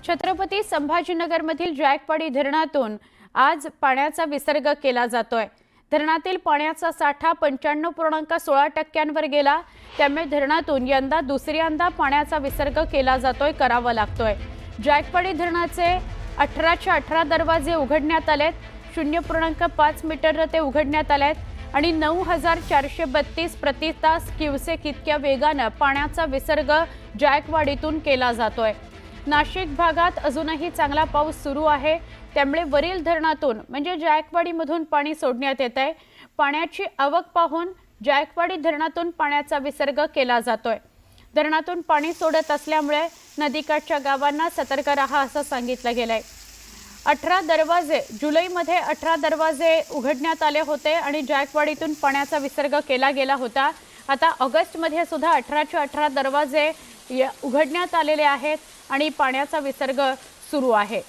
छत्रपती संभाजीनगरमधील जायकवाडी धरणातून आज पाण्याचा विसर्ग केला जातोय। धरणातील पाण्याचा साठा 95.16%वर गेला। त्यामुळे धरणातून यंदा दुसऱ्यांदा पाण्याचा विसर्ग केला जातोय, करावा लागतोय। जायकवाडी धरणाचे 18च्या 18 दरवाजे उघडण्यात आलेत। 0.5 मीटर ते उघडण्यात आलेत आणि 9432 प्रति तास क्युसेक इतक्या वेगाने पाण्याचा विसर्ग जायकवाडीतून केला जातोय। नाशिक भागात अजूनही चांगला पाऊस सुरू आहे, त्यामुळे वरील धरणातून म्हणजे जायकवाडीमधून पाणी सोडण्यात येत आहे। पाण्याची आवक पाहून जायकवाडी धरणातून पाण्याचा विसर्ग केला जातोय। धरणातून पाणी सोडत असल्यामुळे नदीकाठच्या गावांना सतर्क राहा असं सांगितलं गेलंय। 18 दरवाजे जुलैमध्ये 18 दरवाजे उघडण्यात आले होते आणि जायकवाडीतून पाण्याचा विसर्ग केला गेला होता। आता ऑगस्टमध्ये सुद्धा 18च्या 18 दरवाजे उघडण्यात आलेले आहेत आणि पाण्याचा विसर्ग सुरू आहे।